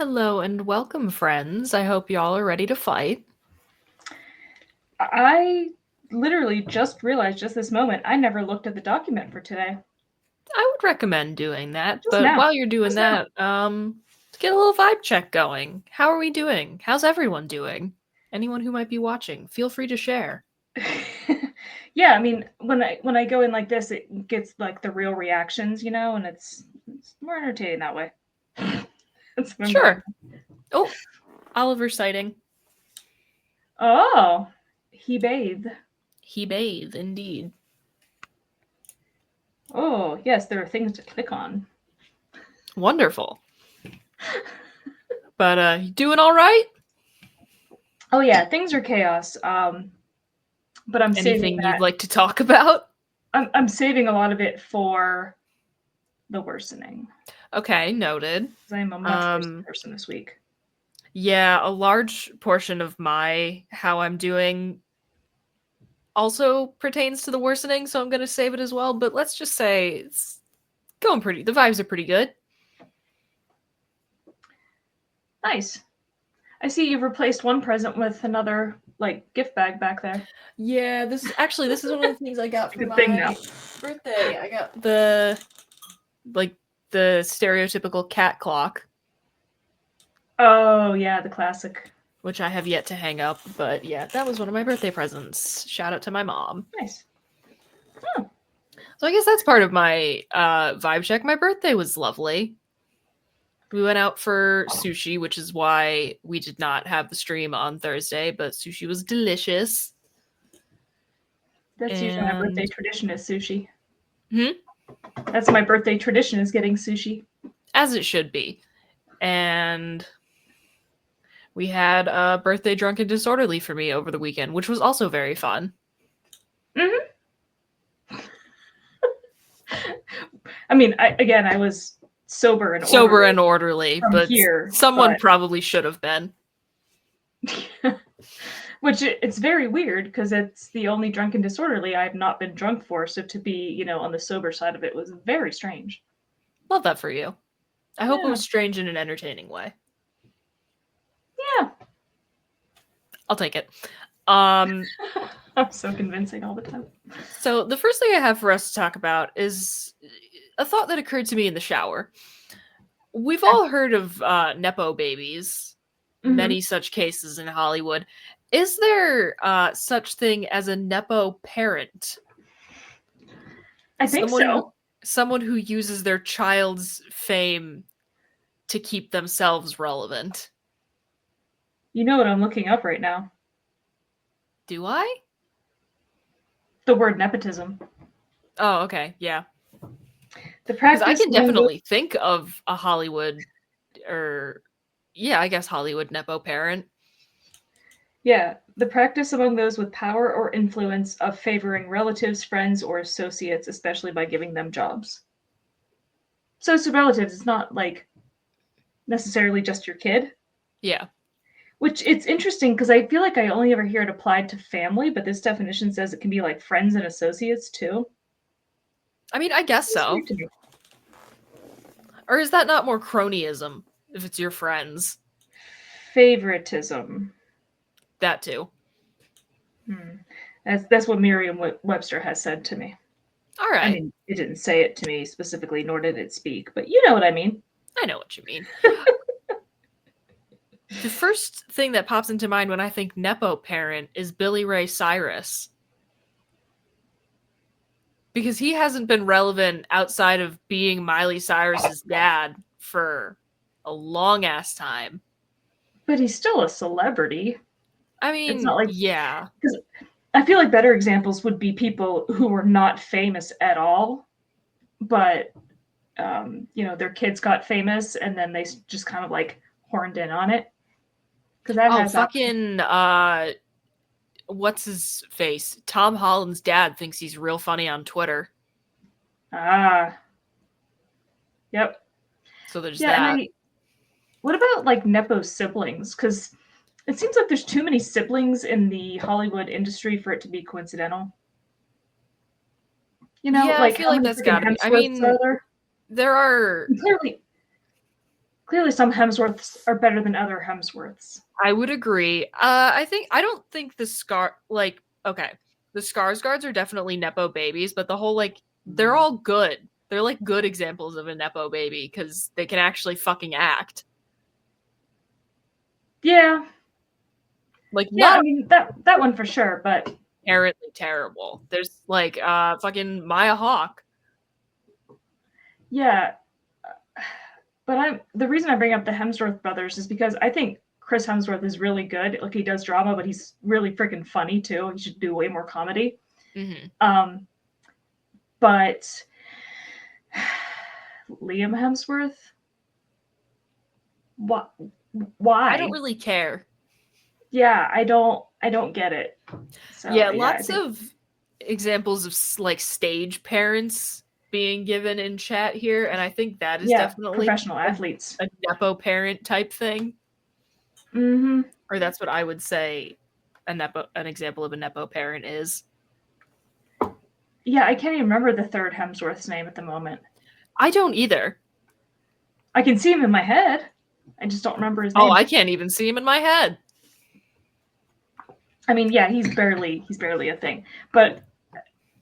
Hello and welcome, friends. I hope y'all are ready to fight. I literally just realized just this moment I never looked at the document for today. I would recommend doing that, Just but now. while you're doing Just now. that, let's get a little vibe check going. How are we doing? How's everyone doing? Anyone who might be watching, feel free to share. Yeah, I mean, when I go in like this, it gets like the real reactions, and it's more entertaining that way. That's what I'm going. Sure. Oh, Oliver sighting. Oh, he bathed. He bathed, indeed. Oh, yes, there are things to click on. Wonderful. But you doing all right? Oh yeah, things are chaos. But I'm saving Anything you'd that. like to talk about? I'm saving a lot of it for the worsening. Okay, noted. Because I'm a much worse person this week. Yeah, a large portion of how I'm doing also pertains to the worsening, so I'm going to save it as well. But let's just say it's going the vibes are pretty good. Nice. I see you've replaced one present with another, like, gift bag back there. Yeah, this is one of the things I got for Good thing now. my birthday. I got the stereotypical cat clock, Oh, yeah, the classic. which I have yet to hang up, but yeah, that was one of my birthday presents. Shout out to my mom. Nice. So I guess that's part of my vibe check. My birthday was lovely. We went out for sushi, which is why we did not have the stream on Thursday, but sushi was delicious. That's usually my birthday tradition is sushi. Hmm? That's my birthday tradition is getting sushi. As it should be. And we had a birthday drunk and disorderly for me over the weekend, which was also very fun. Mm-hmm. I mean, I was sober and orderly, but here, someone probably should have been. Which it's very weird because it's the only drunk and disorderly I've not been drunk for. So to be, on the sober side of it was very strange. Love that for you. I hope it was strange in an entertaining way. Yeah. I'll take it. I'm so convincing all the time. So the first thing I have for us to talk about is a thought that occurred to me in the shower. We've all heard of nepo babies, many such cases in Hollywood. Is there such thing as a nepo-parent? I think so. Someone who uses their child's fame to keep themselves relevant. You know what I'm looking up right now? Do I? The word nepotism. Oh, okay, yeah. The practice I can definitely think of a Hollywood, I guess Hollywood nepo-parent. Yeah, the practice among those with power or influence of favoring relatives, friends, or associates, especially by giving them jobs. So it's relatives, it's not like necessarily just your kid. Yeah. Which it's interesting because I feel like I only ever hear it applied to family, but this definition says it can be like friends and associates too. I mean, I guess so. Or is that not more cronyism if it's your friends? Favoritism. That too. That's what Merriam-Webster has said to me. All right. I mean, it didn't say it to me specifically, nor did it speak, but you know what I mean. I know what you mean. The first thing that pops into mind when I think nepo-parent is Billy Ray Cyrus. Because he hasn't been relevant outside of being Miley Cyrus's dad for a long-ass time. But he's still a celebrity. I mean, it's not like, yeah. Because I feel like better examples would be people who were not famous at all, but, their kids got famous and then they just kind of like horned in on it. Because that has fucking, what's his face? Tom Holland's dad thinks he's real funny on Twitter. Yep. So there's that. What about like nepo siblings? Because it seems like there's too many siblings in the Hollywood industry for it to be coincidental. I feel like that's gotta be. I mean, there are Clearly, some Hemsworths are better than other Hemsworths. I would agree. I don't think the the Skarsgårds are definitely nepo babies, but the whole they're all good. They're like good examples of a nepo baby because they can actually fucking act. Yeah. Like Yeah, not I mean that one for sure, but inherently terrible. There's fucking Maya Hawke. yeah. But the reason I bring up the Hemsworth brothers is because I think Chris Hemsworth is really good. Like he does drama, but he's really freaking funny too. He should do way more comedy. Mm-hmm. But Liam Hemsworth, what? Why? I don't really care. Yeah, I don't get it. So Yeah, yeah, lots of examples of like stage parents being given in chat here, and I think that is definitely professional athletes, a nepo parent type thing. Mm-hmm. Or that's what I would say an example of a nepo parent is. Yeah, I can't even remember the third Hemsworth's name at the moment. I don't either. I can see him in my head. I just don't remember his name. Oh, I can't even see him in my head. I mean, yeah, he's barely a thing. But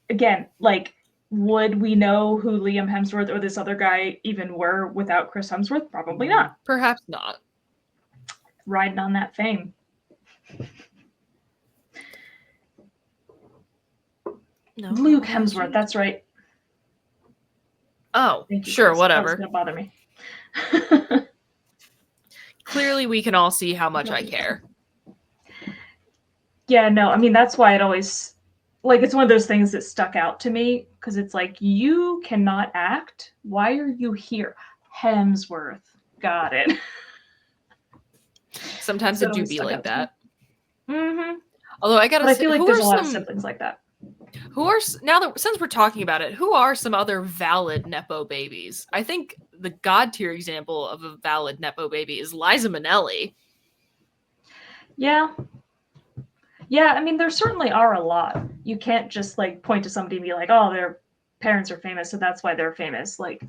again, like, would we know who Liam Hemsworth or this other guy even were without Chris Hemsworth? Probably not. Perhaps not. Riding on that fame. No, Luke Hemsworth, that's right. Oh, sure, Chris. whatever. That's gonna bother me. Clearly, we can all see how much I care. Yeah, no, I mean, that's why it always, like, it's one of those things that stuck out to me, because it's like, you cannot act. Why are you here? Hemsworth. Got it. Sometimes it do be like that. Mm-hmm. Although I gotta say, I feel like there's a lot of siblings like that. Since we're talking about it, who are some other valid nepo babies? I think the god tier example of a valid nepo baby is Liza Minnelli. Yeah. Yeah, I mean, there certainly are a lot. You can't just like point to somebody and be like, oh, their parents are famous, so that's why they're famous. Like,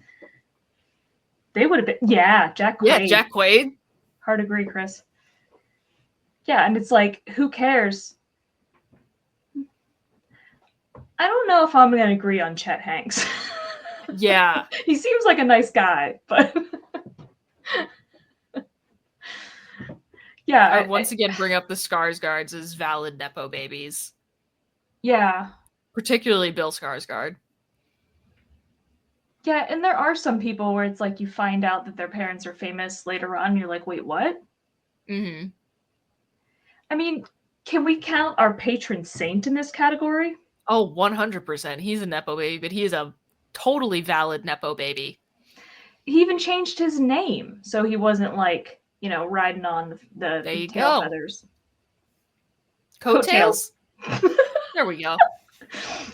they would have been, Jack Quaid. Yeah, Jack Quaid. Hard agree, Chris. Yeah, and it's like, who cares? I don't know if I'm going to agree on Chet Hanks. Yeah. He seems like a nice guy, but yeah. I would once again bring up the Skarsgårds as valid nepo babies. Yeah. Particularly Bill Skarsgård. Yeah, and there are some people where it's like you find out that their parents are famous later on, and you're like, wait, what? Mm-hmm. I mean, can we count our patron saint in this category? Oh, 100%. He's a nepo baby, but he is a totally valid nepo baby. He even changed his name, so he wasn't like, riding on the tail feathers. Coattails? There we go.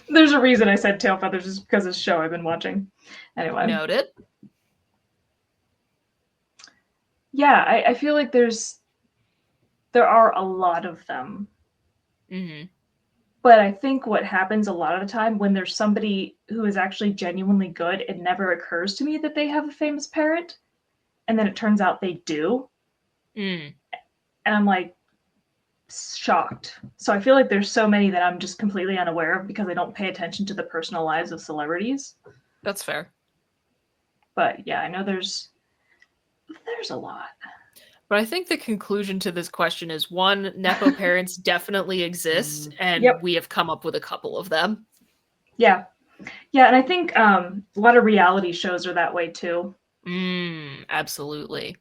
There's a reason I said tail feathers, is because of the show I've been watching. Anyway. Noted. Yeah, I feel like there are a lot of them. Mm-hmm. But I think what happens a lot of the time when there's somebody who is actually genuinely good, it never occurs to me that they have a famous parent. And then it turns out they do. Mm. And I'm like, shocked. So I feel like there's so many that I'm just completely unaware of because I don't pay attention to the personal lives of celebrities. That's fair. But yeah, I know there's a lot. But I think the conclusion to this question is, one, nepo parents definitely exist, and we have come up with a couple of them. Yeah. Yeah, and I think a lot of reality shows are that way too. Absolutely.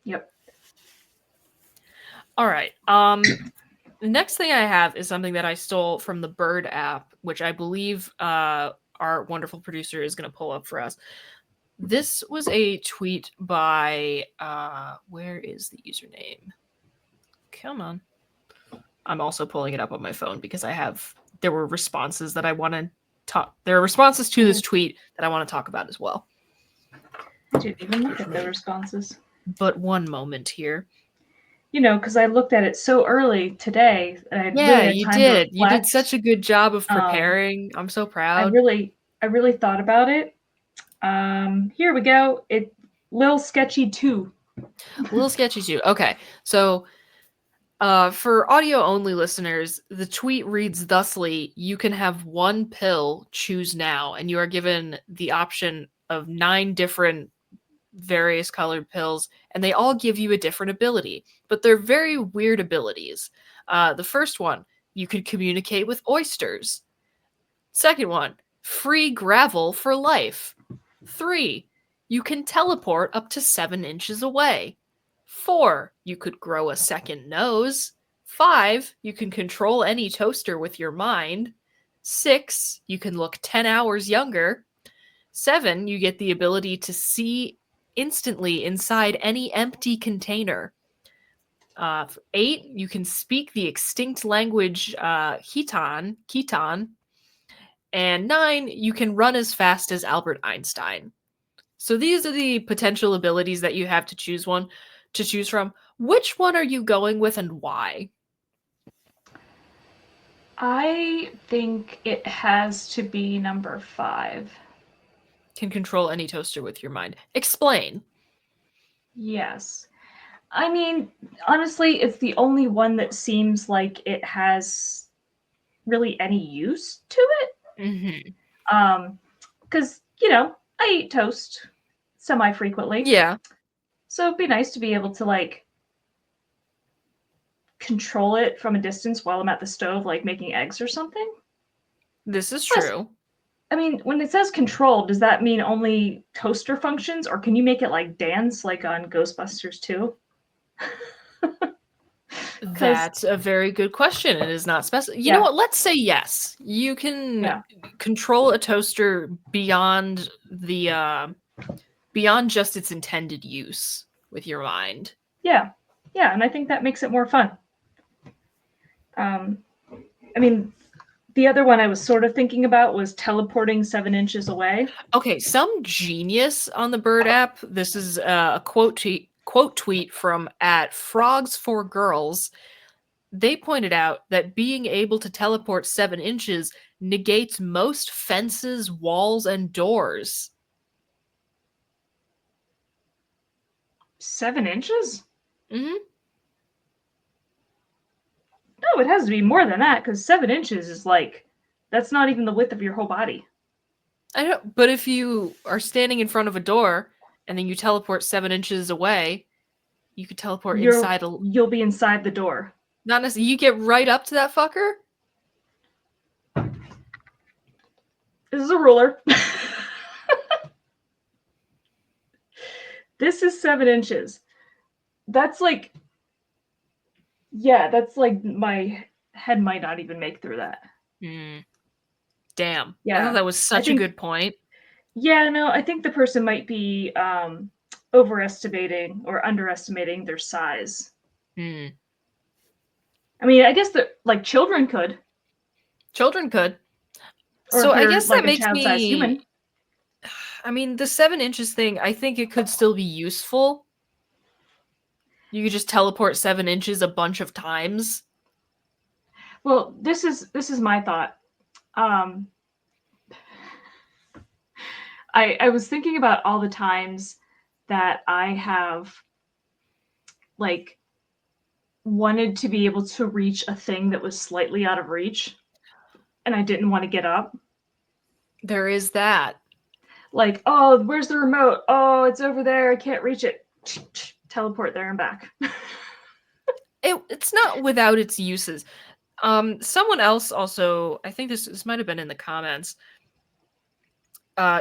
Yep. All right. The next thing I have is something that I stole from the Bird app, which I believe our wonderful producer is going to pull up for us. This was a tweet by, where is the username? Come on. I'm also pulling it up on my phone because there were responses that I want to talk. There are responses to this tweet that I want to talk about as well. I didn't even look at the responses. But one moment here. Because I looked at it so early today. And you did. You did such a good job of preparing. I'm so proud. I really thought about it. Here we go. Lil Sketchy 2. A little sketchy too. Okay, so for audio only listeners, the tweet reads thusly: you can have one pill, choose now, and you are given the option of 9 different various colored pills, and they all give you a different ability, but they're very weird abilities. The first one, you can communicate with oysters. Second one, free gravel for life. 3, you can teleport up to 7 inches away. 4, you could grow a second nose. 5, you can control any toaster with your mind. 6, you can look 10 hours younger. 7, you get the ability to see instantly inside any empty container. 8, you can speak the extinct language Khitan. And 9, you can run as fast as Albert Einstein. So these are the potential abilities that you have to choose from. Which one are you going with and why? I think it has to be number 5. Can control any toaster with your mind. Explain. Yes. I mean, honestly, it's the only one that seems like it has really any use to it. Mm-hmm. Because, I eat toast semi-frequently. Yeah, So it'd be nice to be able to, like, control it from a distance while I'm at the stove, like making eggs or something. this is Plus, true. I mean, when it says control, does that mean only toaster functions, or can you make it like dance, like on Ghostbusters too? Because That's a very good question. It is not specified. You know yeah, what? Let's say yes. You can yeah, control a toaster beyond just its intended use with your mind. yeah, yeah, and I think that makes it more fun. Um, I mean, the other one I was sort of thinking about was teleporting 7 inches away. Okay, some genius on the Bird app. This is a quote tweet from at Frogs for Girls. They pointed out that being able to teleport 7 inches negates most fences, walls, and doors. 7 inches? Hmm. No, it has to be more than that because 7 inches is like that's not even the width of your whole body. I don't. But if you are standing in front of a door and then you teleport 7 inches away, you could teleport inside a. You'll be inside the door. Not necessarily. You get right up to that fucker. This is a ruler. This is 7 inches. That's like, yeah, that's like my head might not even make through that. Hmm. Damn. I thought Yeah, that was I such a think. good point. Yeah, no, I think the person might be overestimating or underestimating their size. Hmm. I mean, I guess that like children could, Children could. or So if I you're guess like that a makes child-sized me. human. I mean, the 7 inches thing, I think it could still be useful. You could just teleport 7 inches a bunch of times. Well, this is my thought. Um, I was thinking about all the times that I have like wanted to be able to reach a thing that was slightly out of reach and I didn't want to get up. There is that. Like, oh, where's the remote? Oh, it's over there. I can't reach it. Teleport there and back. It's not without its uses. Someone else also, I think this might have been in the comments,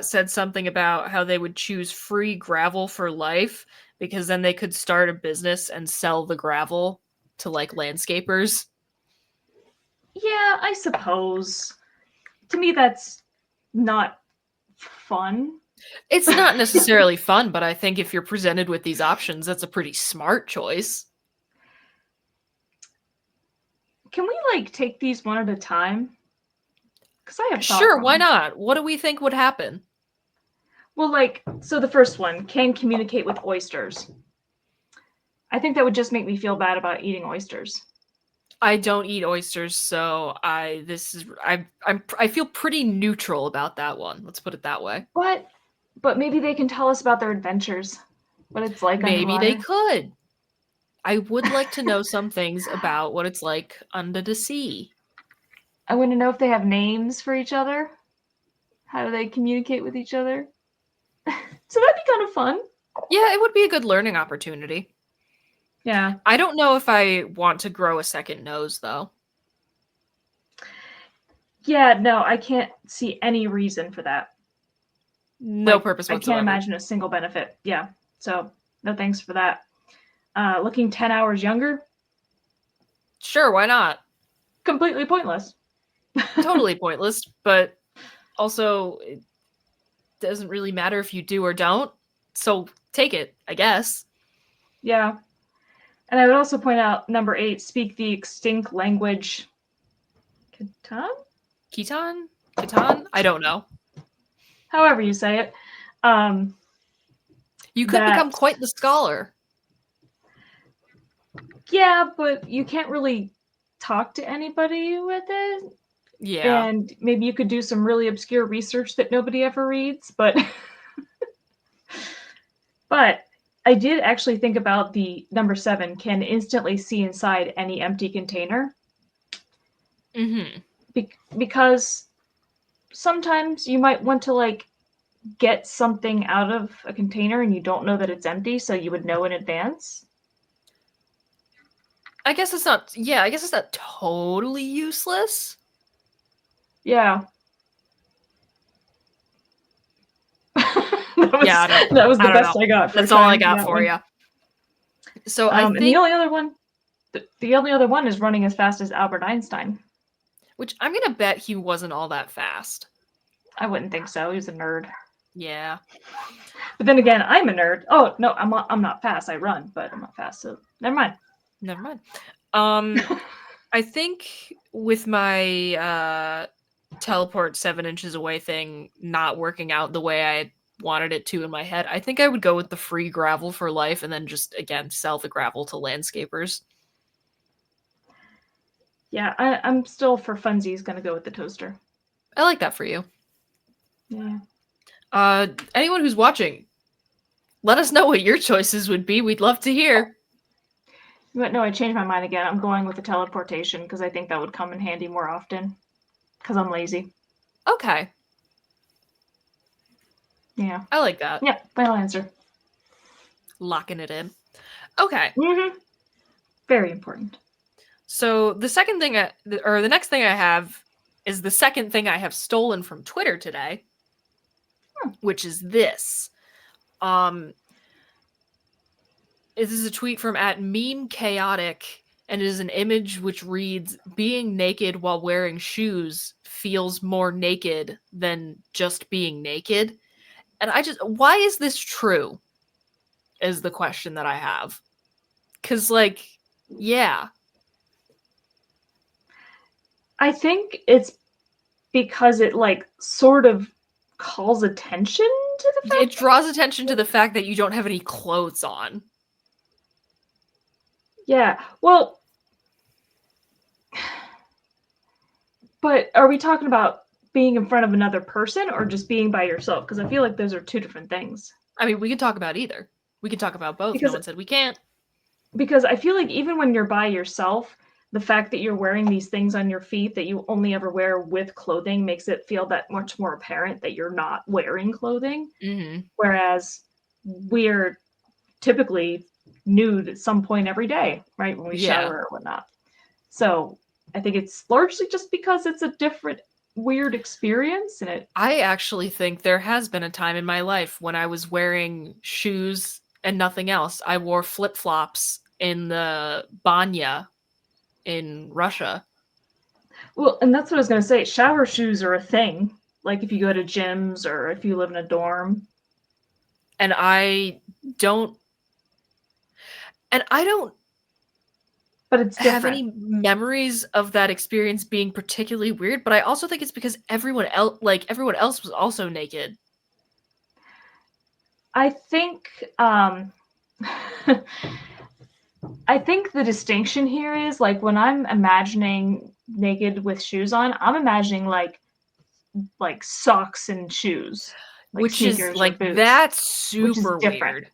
said something about how they would choose free gravel for life because then they could start a business and sell the gravel to like landscapers. Yeah, I suppose. To me, that's not fun. It's not necessarily fun, but I think if you're presented with these options, that's a pretty smart choice. Can we like take these one at a time? Because I have thoughts Sure, on why them. not? What do we think would happen? Well, like, so the first one can communicate with oysters. I think that would just make me feel bad about eating oysters. I don't eat oysters, so I feel pretty neutral about that one. Let's put it that way. But maybe they can tell us about their adventures. what it's like Maybe they underwater. could. I would like to know some things about what it's like under the sea. I want to know if they have names for each other. How do they communicate with each other? So that'd be kind of fun. Yeah, it would be a good learning opportunity. Yeah. I don't know if I want to grow a second nose, though. Yeah, no, I can't see any reason for that. No Like, purpose I can't whatsoever. imagine a single benefit. Yeah. So, no thanks for that. Looking 10 hours younger, Sure, why not? completely pointless. Totally pointless, but also it doesn't really matter if you do or don't. So take it, I guess. Yeah. And I would also point out number 8, speak the extinct language. Khitan? Khitan? Khitan? I don't know. However you say it. Um, You could become that, quite the scholar. yeah, but you can't really talk to anybody with it. Yeah. And maybe you could do some really obscure research that nobody ever reads, but but I did actually think about the number 7 can instantly see inside any empty container. Mm-hmm. Because sometimes you might want to like get something out of a container and you don't know that it's empty, so you would know in advance. I guess it's not, yeah, I guess it's not totally useless. Yeah. Yeah, I don't, that was I the don't know. best I got for That's all I time for got that for one. you. So I And the think, only other one, the only other one is running as fast as Albert Einstein. which I'm gonna bet he wasn't all that fast. I wouldn't think so. He was a nerd. Yeah. But then again, I'm a nerd. Oh no, I'm not fast. I run, but I'm not fast. So never mind. Never mind. I think with my teleport 7 inches away thing not working out the way I wanted it to in my head, I think I would go with the free gravel for life and then just again sell the gravel to landscapers. Yeah, I'm still for funsies gonna go with the toaster. I like that for you. Yeah. Anyone who's watching, let us know what your choices would be. We'd love to hear. But no, I changed my mind again. I'm going with the teleportation because I think that would come in handy more often. Because I'm lazy. Okay. Yeah. I like that. Yeah, final answer. Locking it in. Okay. Mm-hmm. Very important. So the second thing, or the next thing I have is the second thing I have stolen from Twitter today, which is this. This is a tweet from @meme chaotic, and it is an image which reads, "Being naked while wearing shoes feels more naked than just being naked." And why is this true? Is the question that I have. Because, like, yeah. I think it's because it like sort of calls attention to the fact It draws attention to the fact that you don't have any clothes on. Yeah. Well, but are we talking about being in front of another person or just being by yourself? Because I feel like those are two different things. I mean, we can talk about either. We can talk about both. No Because one said we can't. because I feel like even when you're by yourself, the fact that you're wearing these things on your feet that you only ever wear with clothing makes it feel that much more apparent that you're not wearing clothing. Mm-hmm. Whereas we're typically nude at some point every day, right? When we Yeah. shower or whatnot. So I think it's largely just because it's a different weird experience and it I actually think there has been a time in my life when I was wearing shoes and nothing else. I wore flip-flops in the banya in Russia. well, and that's what I was gonna say. Shower shoes are a thing. Like if you go to gyms or if you live in a dorm. And don't I don't But it's have different. any memories of that experience being particularly weird, but I also think it's because everyone else was also naked. I think I think the distinction here is like when I'm imagining naked with shoes on, I'm imagining like socks and shoes, like Which is sneakers or like boots, that's which is super different. weird.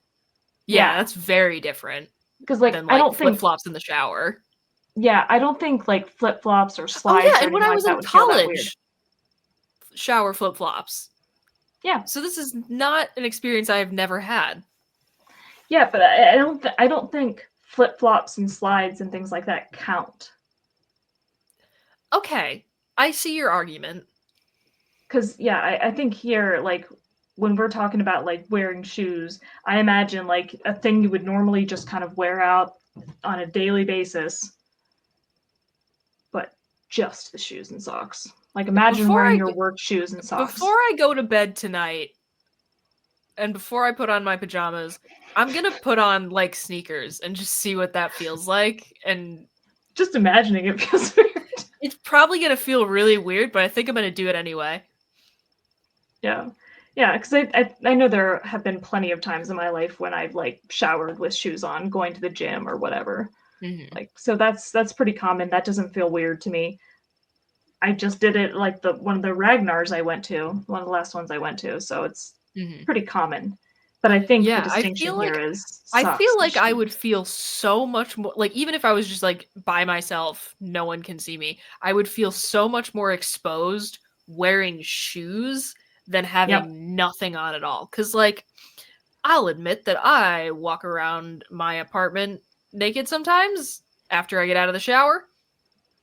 Yeah, that's very different Because, like, than I like don't think, flip-flops in the shower. yeah, I don't think like flip flops or Oh slides yeah, or and when anything I like was that in would feel that weird. college, shower flip-flops. Yeah, So this is not an experience I have never had. yeah, but I don't think flip flops and slides and things like that count. Okay, I see your argument. Because yeah, I think here, like, when we're talking about like wearing shoes, I imagine like a thing you would normally just kind of wear out on a daily basis, but just the shoes and socks. Like, imagine Before wearing I your work shoes and before socks. I go to bed tonight and before I put on my pajamas, I'm going to put on like sneakers and just see what that feels like, and Just imagining it feels weird. it's probably going to feel really weird, but I think I'm going to do it anyway. Yeah. Yeah, because I know there have been plenty of times in my life when I've like showered with shoes on, going to the gym or whatever. Mhm. Like, so that's pretty common. That doesn't feel weird to me. I just did it like the one of the Ragnars I went to, one of the last ones I went to, so it's Mhm. pretty common. But I think the Yeah, distinction here is I socks feel and like I would shoes. feel so much more like even if I was just like by myself, no one can see me. I would feel so much more exposed wearing shoes than Yep. having nothing on at all. Cuz like I'll admit that I walk around my apartment naked sometimes after I get out of the shower,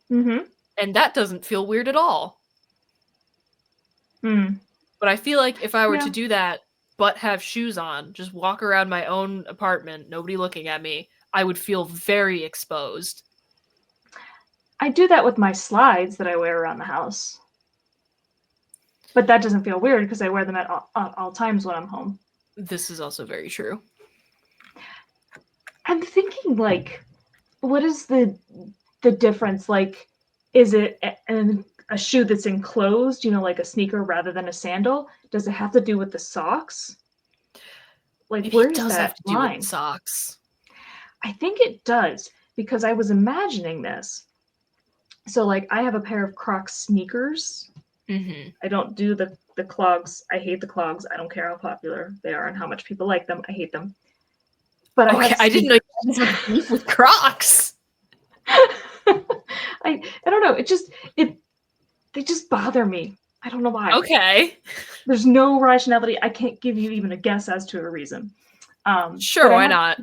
Mm-hmm. and that doesn't feel weird at all. Hmm. But I feel like if I were to Yeah. do that but have shoes on, just walk around my own apartment, nobody looking at me, I would feel very exposed. I do that with my slides that I wear around the house. But that doesn't feel weird because I wear them at all times when I'm home. This is also very true. I'm thinking like, what is the difference? Like, is it a shoe that's enclosed, like a sneaker rather than a sandal? Does it have to do with the socks? Like, Maybe it where's does have that to do with the line? socks. I think it does because I was imagining this. So, like, I have a pair of Crocs sneakers. Mm-hmm. I don't do the clogs. I hate the clogs. I don't care how popular they are and how much people like them. I hate them. But I Okay, have I didn't know you sneakers. had this much beef with Crocs. I don't know. They just bother me. I don't know why. Okay. There's no rationality. I can't give you even a guess as to a reason. Sure, But why not?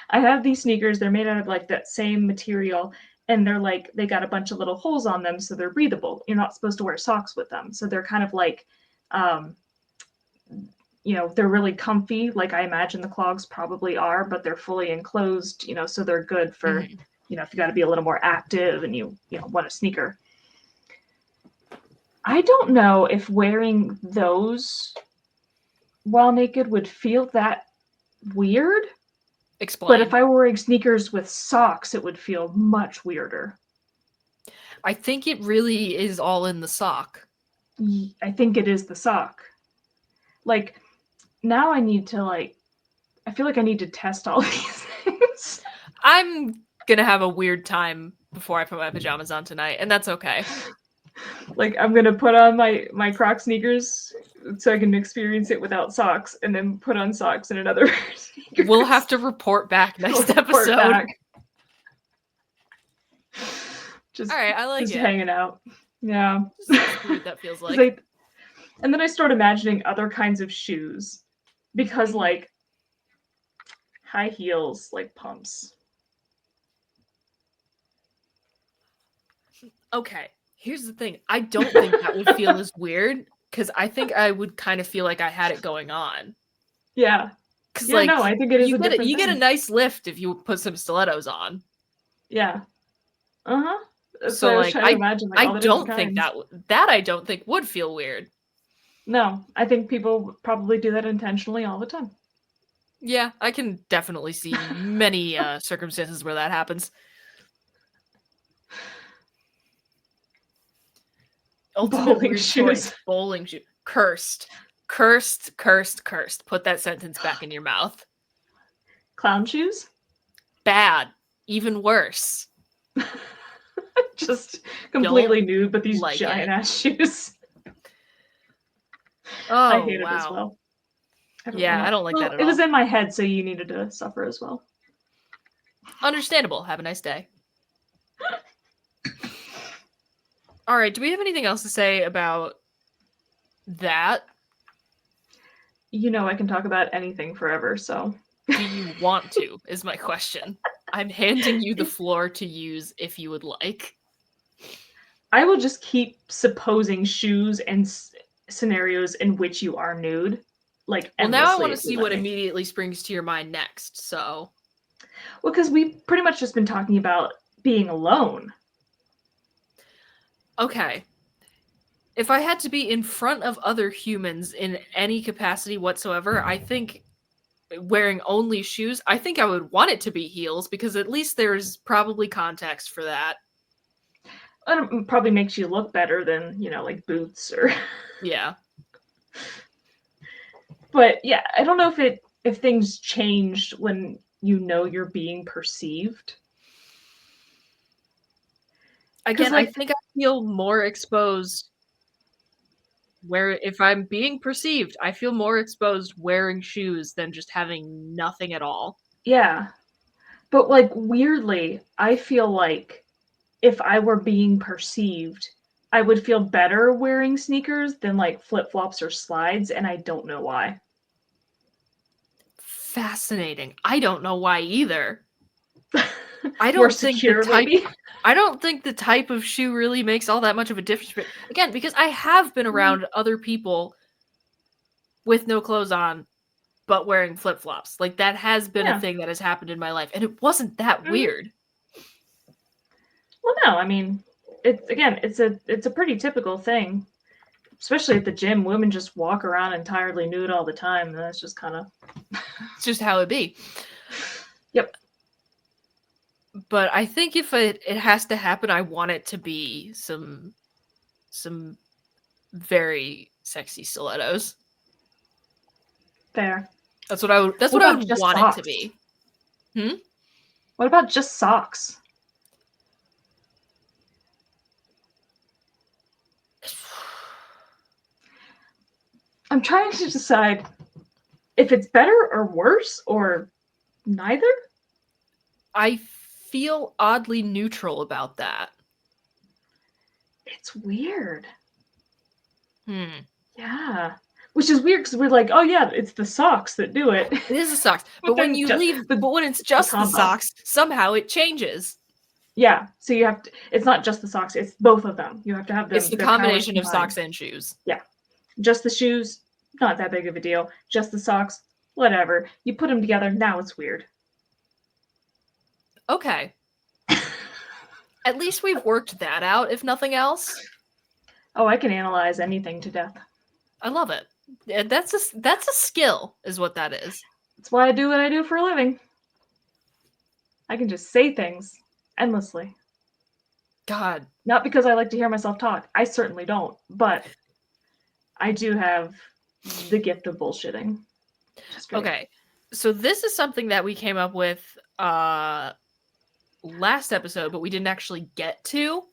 I have these sneakers. They're made out of like that same material, and they're like they got a bunch of little holes on them, so they're breathable. You're not supposed to wear socks with them, so they're kind of like, um, they're really comfy. Like I imagine the clogs probably are, but they're fully enclosed. So they're good for, Mm-hmm. if you got to be a little more active and you want a sneaker. I don't know if wearing those while naked would feel that weird. But if Explain. I were wearing sneakers with socks, it would feel much weirder. I think it really is all in the sock. I think it is the sock. Like, now I need to, I feel like I need to test all these things. I'm gonna have a weird time before I put my pajamas on tonight, and that's okay. Like, I'm going to put on my Croc sneakers so I can experience it without socks, and then put on socks and another sneakers. We'll have to report back next Report episode. back. Just, All right, I like just it. hanging out. Yeah. Just see what that feels like. And then I start imagining other kinds of shoes because, like, high heels, like pumps. Okay, here's the thing. I don't think that would feel as weird because I think I would kind of feel like I had it going on. Yeah. Because Yeah, like no, I think it is a different you get a thing. nice lift if you put some stilettos on. Yeah. Uh-huh. That's why So I was like trying to imagine like I all the different don't think kinds. that I don't think would feel weird. No, I think people probably do that intentionally all the time. Yeah, I can definitely see many circumstances where that happens. Ultimate Bowling weird shoes. choice. Bowling shoe. Cursed. Cursed, cursed, cursed. Put that sentence back in your mouth. Clown shoes? Bad. Even worse. Just Don't completely nude, but these like giant it. ass shoes. I Oh, hate it as wow. well. Yeah, I don't like that at It was all. in my head, so you needed to suffer as well. Understandable. Have a nice day. All right, do we have anything else to say about that? You know I can talk about anything forever, so. Do you want to, is my question. I'm handing you the floor to use if you would like. I will just keep supposing shoes and scenarios in which you are nude, like, Well, now I endlessly want to if you see let what me. immediately springs to your mind next, so. Well, because we've pretty much just been talking about being alone. Okay. If I had to be in front of other humans in any capacity whatsoever, I think wearing only shoes, I think I would want it to be heels because at least there's probably context for that. It probably makes you look better than, like boots or. Yeah. But yeah, I don't know if things changed when you're being perceived. Again, I Like, think I feel more exposed where if I'm being perceived, I feel more exposed wearing shoes than just having nothing at all. yeah, but like weirdly, I feel like if I were being perceived, I would feel better wearing sneakers than like flip flops or slides, and I don't know why. Fascinating. I don't know why either. I More don't think the secure, type maybe. I don't think the type of shoe really makes all that much of a difference. But again, because I have been around other people with no clothes on but wearing flip-flops. Like that has been a Yeah. thing that has happened in my life and it wasn't that Mhm. weird. Well, no, I mean, it's a pretty typical thing, especially at the gym. Women just walk around entirely nude all the time, and that's just kind of. It's just how it be. Yep. But I think if it has to happen, I want it to be some very sexy stilettos. Fair. That's what I would What about just want it to socks? be. Hmm? What about just socks? I'm trying to decide if it's better or worse or neither. I feel oddly neutral about that. It's weird. Hmm. Yeah. Which is weird because we're like, oh yeah, it's the socks that do it. It is the socks. But But when then you just leave the, but when it's the just the combo. socks, somehow it changes. Yeah. So you have to, it's not just the socks, it's both of them. You have to have It's them, the their powers combination of combined. socks and shoes. Yeah. Just the shoes, not that big of a deal. Just the socks, whatever. You put them together, now it's weird. Okay. At least we've worked that out, if nothing else. Oh, I can analyze anything to death. I love it. That's a skill, is what that is. That's why I do what I do for a living. I can just say things endlessly. God. Not because I like to hear myself talk. I certainly don't. But I do have the gift of bullshitting. Okay. So this is something that we came up with last episode, but we didn't actually get to.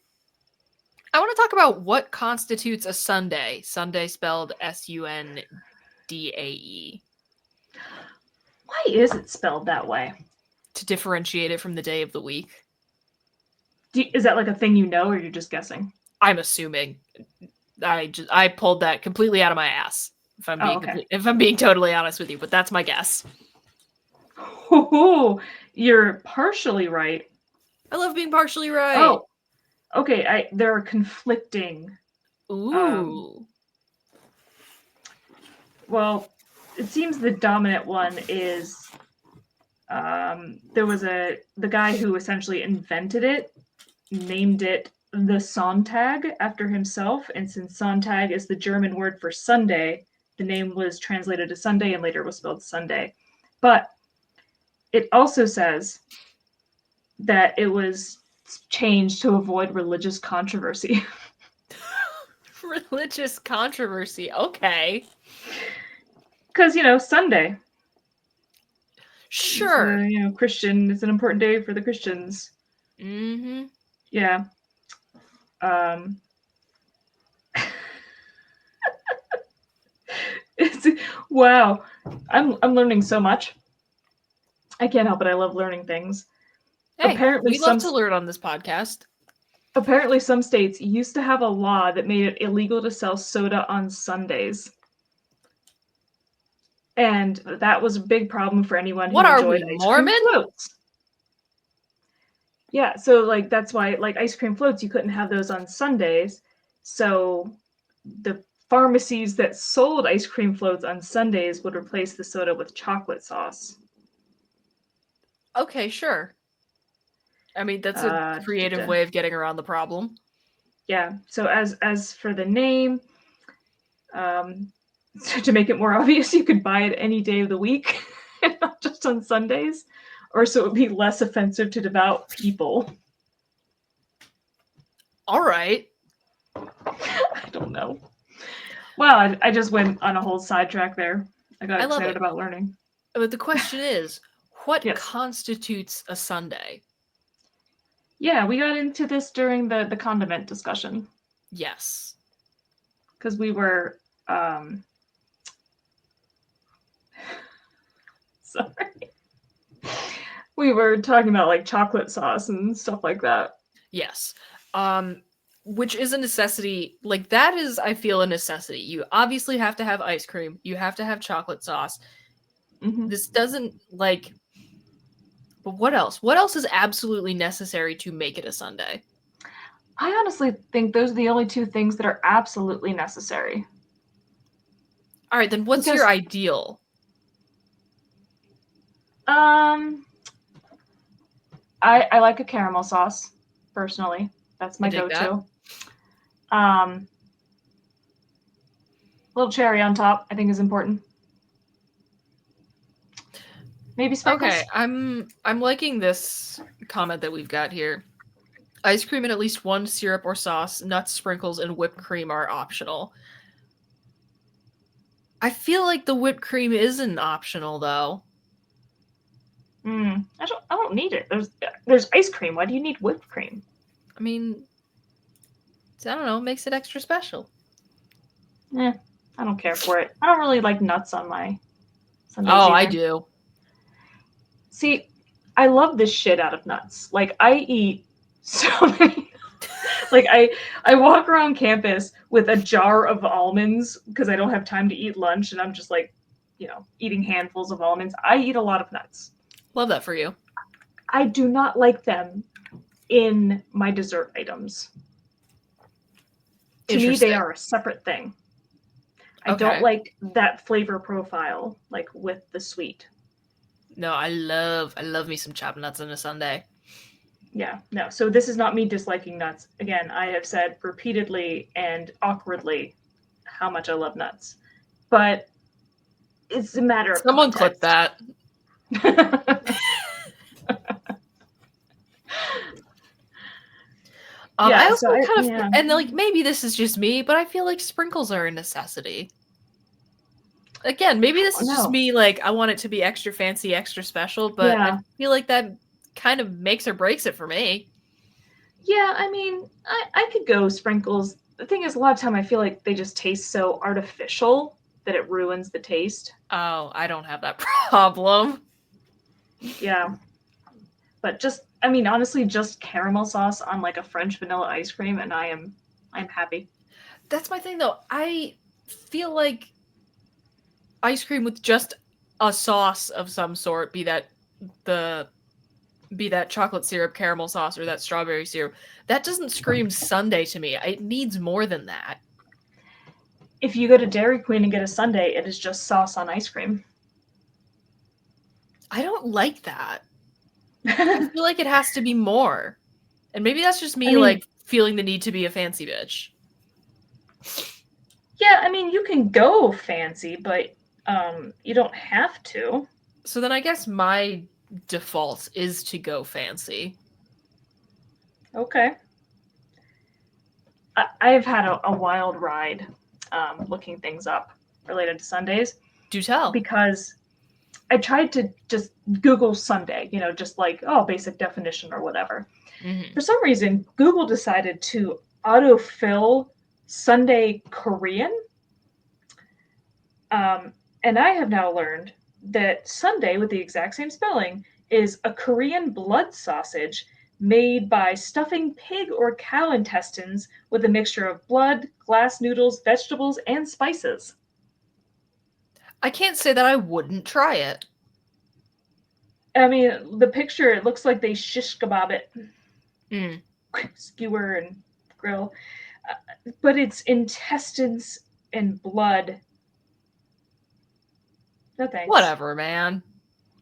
I want to talk about what constitutes a Sunday. Sunday spelled Sundae. Why is it spelled that way? To differentiate it from the day of the week. Is that like a thing you know, or you're just guessing? I'm assuming. I pulled that completely out of my ass. If I'm being totally honest with you, but that's my guess. Oh, you're partially right. I love being partially right. Oh, okay. There are conflicting. Ooh. Well, it seems the dominant one is there was the guy who essentially invented it, named it the Sonntag after himself, and since Sonntag is the German word for Sunday, the name was translated to Sunday and later was spelled Sunday. But it also says that it was changed to avoid religious controversy. Religious controversy. Okay. Because, Sunday. Sure. It's, Christian, it's an important day for the Christians. Mm-hmm. Yeah. Wow. I'm learning so much. I can't help it. I love learning things. Hey, we love to learn on this podcast. Apparently some states used to have a law that made it illegal to sell soda on Sundays. And that was a big problem for anyone who What are enjoyed we, ice cream Mormon? floats. Yeah, so like that's why like ice cream floats you couldn't have those on Sundays. So the pharmacies that sold ice cream floats on Sundays would replace the soda with chocolate sauce. Okay, sure. I mean, that's a creative way of getting around the problem. Yeah. So as for the name, so to make it more obvious, you could buy it any day of the week, not just on Sundays, or so it would be less offensive to devout people. All right. I don't know. Wow, I just went on a whole sidetrack there. I got excited about learning. But the question is, what yes. constitutes a Sunday? Yeah, we got into this during the condiment discussion. Yes. Because we were sorry. We were talking about like chocolate sauce and stuff like that. Yes. Which is a necessity. Like that is, I feel, a necessity. You obviously have to have ice cream. You have to have chocolate sauce. Mm-hmm. This doesn't like. But what else? What else is absolutely necessary to make it a Sunday? I honestly think those are the only two things that are absolutely necessary. All right, then what's your ideal? I like a caramel sauce, personally. That's my go-to. A little cherry on top, I think, is important. Maybe sprinkles. Okay, I'm liking this comment that we've got here. Ice cream and at least one syrup or sauce, nuts, sprinkles, and whipped cream are optional. I feel like the whipped cream isn't optional though. I don't need it. There's ice cream. Why do you need whipped cream? I mean, I don't know, makes it extra special. I don't care for it. I don't really like nuts on my Sundays either. I do. See, I love this shit out of nuts. Like I eat so many. Like I walk around campus with a jar of almonds because I don't have time to eat lunch, and I'm just like, eating handfuls of almonds. I eat a lot of nuts. Love that for you. I do not like them in my dessert items. To me, they are a separate thing. I don't like that flavor profile, like with the sweet. No, I love me some chopped nuts on a Sunday. Yeah, no. So this is not me disliking nuts. Again, I have said repeatedly and awkwardly how much I love nuts. But it's a matter of someone clip that. I also and like maybe this is just me, but I feel like sprinkles are a necessity. Again, maybe this is just me, like, I want it to be extra fancy, extra special, but I feel like that kind of makes or breaks it for me. Yeah, I mean, I could go sprinkles. The thing is, a lot of time I feel like they just taste so artificial that it ruins the taste. Oh, I don't have that problem. Yeah. But I mean, honestly, just caramel sauce on like a French vanilla ice cream, and I'm happy. That's my thing, though. I feel like ice cream with just a sauce of some sort, be that chocolate syrup, caramel sauce, or that strawberry syrup, that doesn't scream sundae to me. It needs more than that. If you go to Dairy Queen and get a sundae, it is just sauce on ice cream. I don't like that. I feel like it has to be more. And maybe that's just me, like, feeling the need to be a fancy bitch. Yeah, I mean, you can go fancy, but you don't have to. So then I guess my default is to go fancy. Okay. I've had a wild ride looking things up related to Sundays. Do tell. Because I tried to just Google Sunday, just like, basic definition or whatever. Mm-hmm. For some reason, Google decided to autofill Sunday Korean. And I have now learned that sundae, with the exact same spelling, is a Korean blood sausage made by stuffing pig or cow intestines with a mixture of blood, glass noodles, vegetables, and spices. I can't say that I wouldn't try it. I mean, the picture, it looks like they shish kebab it, Mm. skewer and grill, but it's intestines and blood. No thanks. Whatever, man.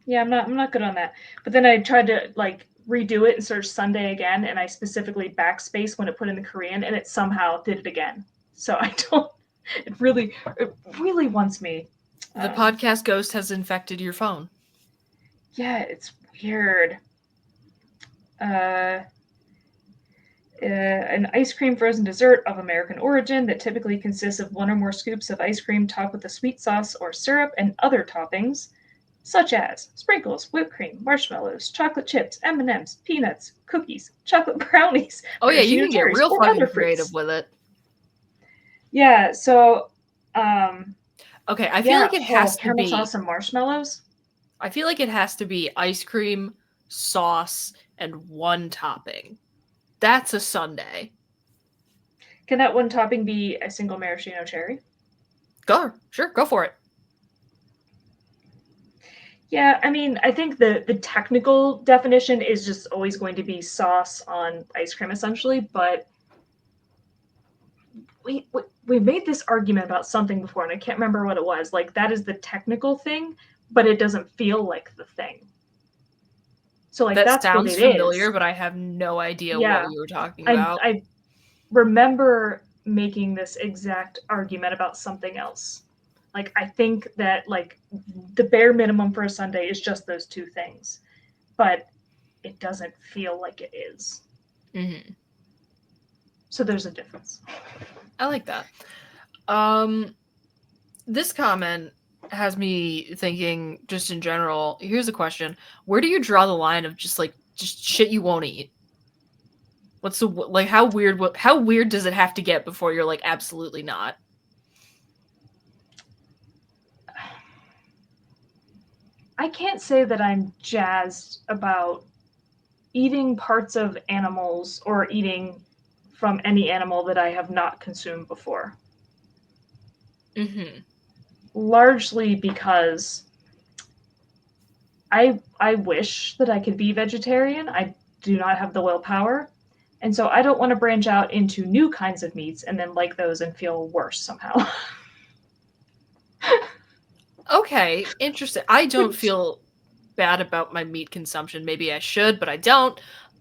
Yeah, I'm not good on that. But then I tried to like redo it and search Sunday again, and I specifically backspace when it put in the Korean, and it somehow did it again. So I don't. It really wwants me. The podcast ghost has infected your phone. Yeah, it's weird. Uh, an ice cream frozen dessert of American origin that typically consists of one or more scoops of ice cream topped with a sweet sauce or syrup and other toppings, such as sprinkles, whipped cream, marshmallows, chocolate chips, M&Ms, peanuts, cookies, chocolate brownies, Oh yeah, you maraschino can get cherries, real or other fucking creative fruits. with it. Yeah, so, Okay, I feel yeah, like it has to caramel be. sauce and marshmallows. I feel like it has to be ice cream, sauce, and one topping. That's a sundae. Can that one topping be a single maraschino cherry? Sure, go for it. Yeah, I mean, I think the technical definition is just always going to be sauce on ice cream, essentially. But we made this argument about something before, and I can't remember what it was. Like that is the technical thing, but it doesn't feel like the thing. So like That that's what sounds it familiar, is. but I have no idea what Yeah, we were talking I about. I remember making this exact argument about something else. Like I think that like the bare minimum for a sundae is just those two things, but it doesn't feel like it is. Mm-hmm. So there's a difference. I like that. This comment has me thinking just in general. Here's a question. Where do you draw the line of just shit you won't eat? What's the like how weird does it have to get before you're like absolutely not? I can't say that I'm jazzed about eating parts of animals or eating from any animal that I have not consumed before. Mm-hmm. Largely because I wish that I could be vegetarian. I do not have the willpower. And so I don't want to branch out into new kinds of meats and then like those and feel worse somehow. Okay, interesting. I don't Which feel bad about my meat consumption. Maybe I should, but I don't.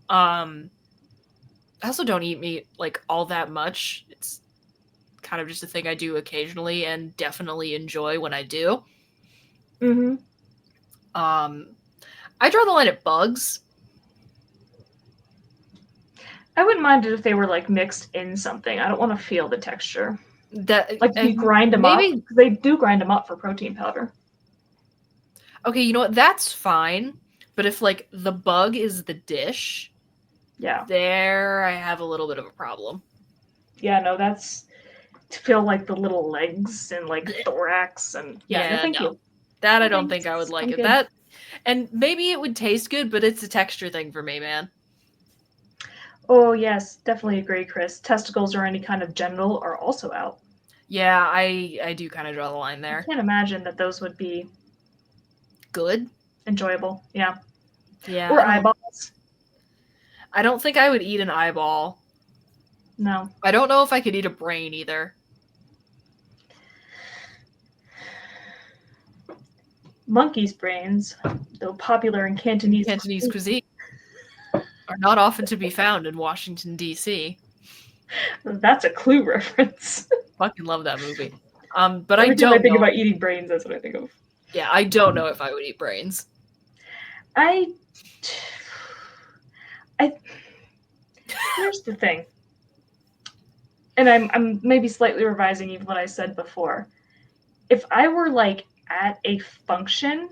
I also don't eat meat like all that much. It's kind of just a thing I do occasionally and definitely enjoy when I do. mm-hmm. Um, I draw the line at bugs. I wouldn't mind it if they were like mixed in something. I don't want to feel the texture. That Like if you grind them up, maybe they do grind them up for protein powder. okay. You know what? That's fine. But if like the bug is the dish, Yeah. there I have a little bit of a problem. Yeah, no, that's to feel like the little legs and like thorax and yeah, no Yeah, thank no. you. That I No don't think I would thanks. like I'm it. good. That and maybe it would taste good, but it's a texture thing for me, man. Oh yes, definitely agree, Chris. Testicles or any kind of genital are also out. Yeah, I do kind of draw the line I there. can't imagine that those would be Good. enjoyable. Yeah. Yeah, Or eyeballs. I don't think I would eat an eyeball. No. I don't know if I could eat a brain either. Monkey's brains, though popular in Cantonese Cantonese cuisine. cuisine are not often to be found in Washington D.C. That's a Clue reference. Fucking love that movie. But I Every time I don't think know. about eating brains, that's what I think of. Yeah, I don't know if I would eat brains. I here's the thing. And I'm maybe slightly revising even what I said before. If I were like at a function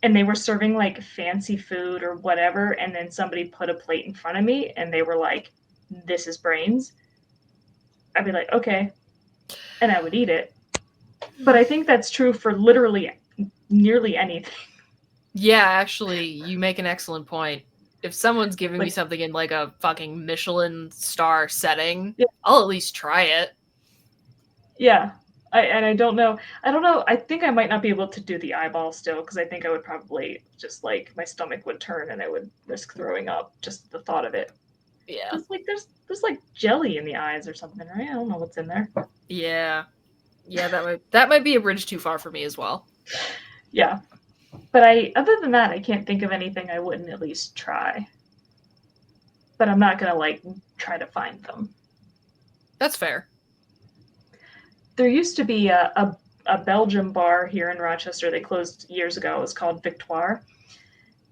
and they were serving like fancy food or whatever, and then somebody put a plate in front of me and they were like, "This is brains," I'd be like, "Okay," and I would eat it. But I think that's true for literally nearly anything. Yeah, actually, you make an excellent point. If someone's giving me Like, something in like a fucking Michelin star setting, yeah, I'll at least try it. yeah. I don't know. I don't know. I think I might not be able to do the eyeball still because I think I would probably just like my stomach would turn and I would risk throwing up just the thought of it. Yeah. Because like there's like jelly in the eyes or something, right? I don't know what's in there. Yeah. Yeah, that might be a bridge too far for me as well. Yeah. But other than that, I can't think of anything I wouldn't at least try. But I'm not gonna like try to find them. That's fair. There used to be a Belgian bar here in Rochester. They closed years ago. It was called Victoire.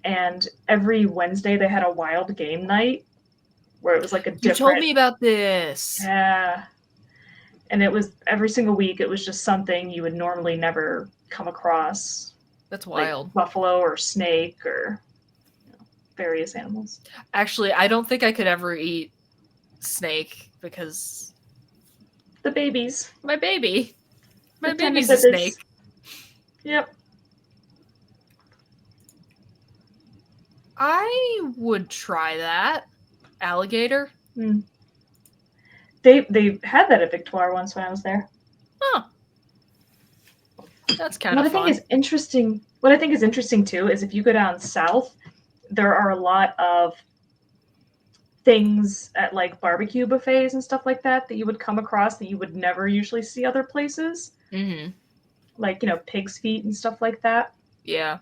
And every Wednesday they had a wild game night where it was like a You told different, me about this. yeah. And it was every single week, it was just something you would normally never come across, That's like wild. buffalo or snake or various animals. Actually, I don't think I could ever eat snake because The babies, my baby. the My tender baby's a snake. babies. Yep. I would try that. Alligator? Mm. They had that at Victoire once when I was there. Huh. That's kind What of I think fun. is interesting. What I think is interesting too is if you go down south, there are a lot of things at like barbecue buffets and stuff like that that you would come across that you would never usually see other places, Mm-hmm. like pig's feet and stuff like that. Yeah.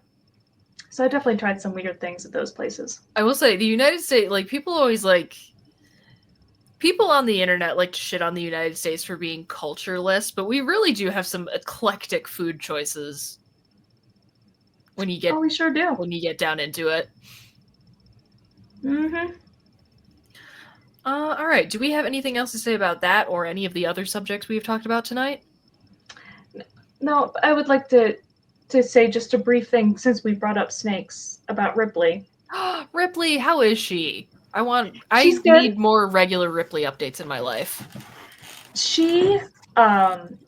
So I definitely tried some weird things at those places. I will say, the United States, like, people always like. People on the internet like to shit on the United States for being cultureless, but we really do have some eclectic food choices when you Oh, get we sure do. down into it. Mm-hmm. All right. Do we have anything else to say about that or any of the other subjects we've talked about tonight? No, I would like to say just a brief thing since we brought up snakes about Ripley. Ripley, how is she? I She's good. need more regular Ripley updates in my life. She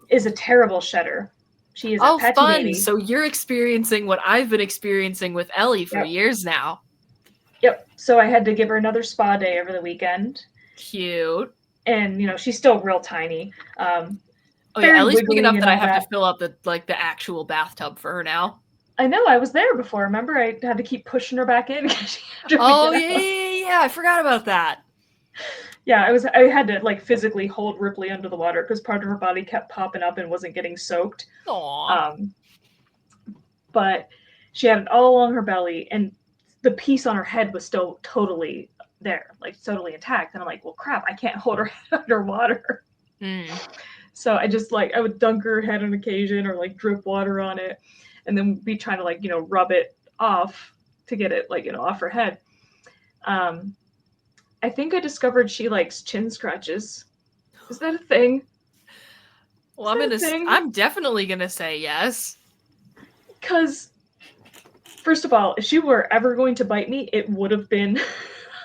is a terrible shedder. She is a Oh, petty fun. baby. So you're experiencing what I've been experiencing with Ellie for Yep. years now. Yep. So I had to give her another spa day over the weekend. Cute. And she's still real tiny. Oh yeah, Very Ellie's big wiggly enough and that I all have to that. fill up the actual bathtub for her now. I know, I was there before. Remember, I had to keep pushing her back in because she had to Oh get out. yeah, I forgot about that. Yeah, I had to like physically hold Ripley under the water because part of her body kept popping up and wasn't getting soaked. Aw. But she had it all along her belly, and the piece on her head was still totally there, like totally intact. And I'm like, well, crap, I can't hold her head underwater. Mm. So I just I would dunk her head on occasion or like drip water on it, and then be trying to rub it off to get it off her head. I think I discovered she likes chin scratches. Is that a thing? Well, I'm definitely gonna say yes. Because first of all, if she were ever going to bite me, it would have been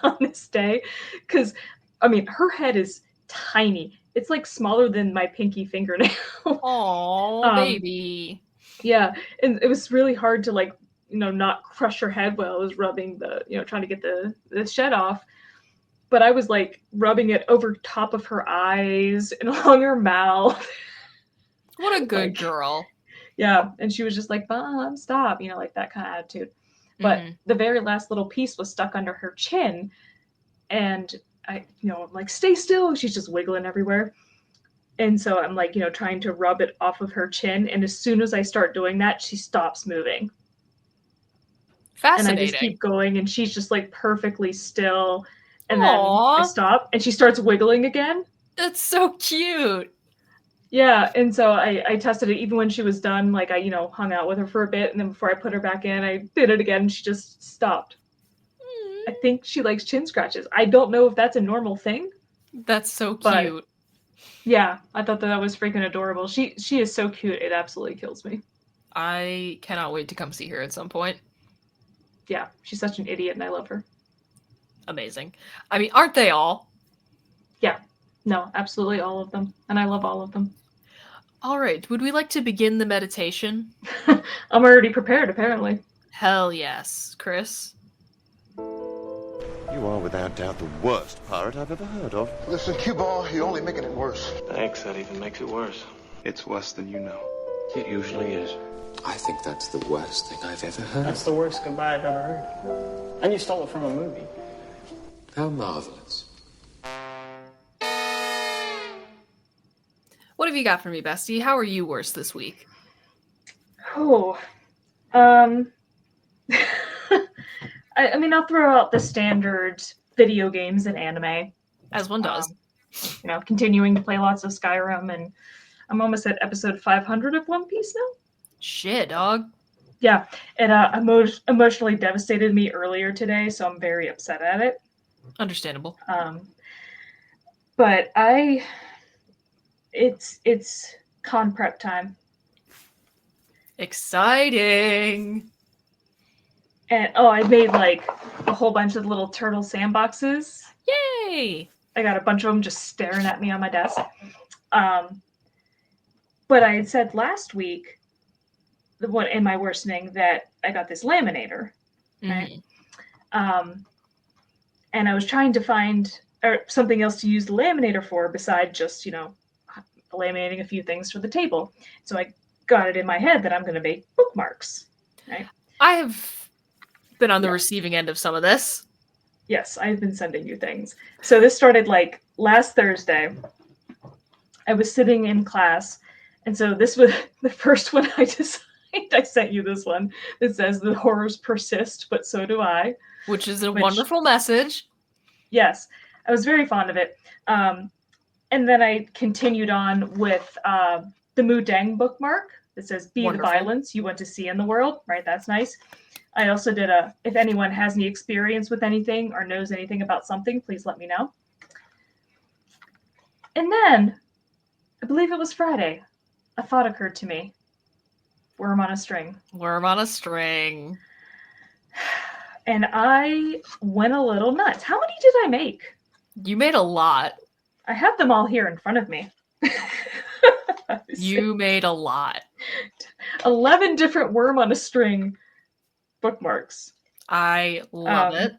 on this day. Because I mean, her head is tiny. It's like smaller than my pinky fingernail. Aw, baby. Yeah, and it was really hard to not crush her head while I was rubbing trying to get the shed off. But I was like rubbing it over top of her eyes and along her mouth. What a good girl. Yeah, and she was just like, "Mom, stop," like that kind of attitude. But Mm-hmm. the very last little piece was stuck under her chin, and I'm like, "Stay still." She's just wiggling everywhere. And so I'm like, trying to rub it off of her chin. And as soon as I start doing that, she stops moving. And I just Fascinating. keep going, and she's just like perfectly still. And then I Aw, stop, and she starts wiggling again. that's so cute. Yeah, and so I tested it even when she was done. Like I hung out with her for a bit, and then before I put her back in, I did it again, and she just stopped. I think she likes chin scratches. I don't know if that's a normal thing, That's so but cute. yeah, I thought that was freaking adorable. She is so cute. It absolutely kills me. I cannot wait to come see her at some point. Yeah, she's such an idiot, and I love her. Amazing. I mean, aren't they all? Yeah, no, absolutely all of them, and I love all of them. All right, would we like to begin the meditation? I'm already prepared, apparently. Hell yes. Chris? You are without doubt the worst pirate I've ever heard of. Listen, cue ball, you're only making it worse. Thanks, that even makes it worse. It's worse than you know. It usually is. I think that's the worst thing I've ever heard. That's the worst goodbye I've ever heard. And you stole it from a movie. How marvelous. What have you got for me, Bestie? How are you worse this week? Oh, I mean, I'll throw out the standard video games and anime. As one does. Continuing to play lots of Skyrim, and I'm almost at episode 500 of One Piece now. Shit, dog. Yeah, it emotionally devastated me earlier today, so I'm very upset at it. Understandable. But it's con prep time. Exciting. And I made like a whole bunch of little turtle sandboxes. Yay! I got a bunch of them just staring at me on my desk. But I had said last week, in my worsening, that I got this laminator, right? And I was trying to find something else to use the laminator for besides just, laminating a few things for the table. So I got it in my head that I'm going to make bookmarks, right? I have been on the receiving end of some of this. Yes, I've been sending you things. So this started like last Thursday. I was sitting in class, and so this was the first one I designed. I sent you this one that says the horrors persist, but so do I. Which is a wonderful message. Yes, I was very fond of it. And then I continued on with the Mudeng bookmark that says, be Wonderful. the violence you want to see in the world, right? That's nice. I also did if anyone has any experience with anything or knows anything about something, please let me know. And then, I believe it was Friday, a thought occurred to me. Worm on a string. Worm on a string. And I went a little nuts. How many did I make? You made a lot. I have them all here in front of me. You made a lot. 11 different worm on a string bookmarks. I love it.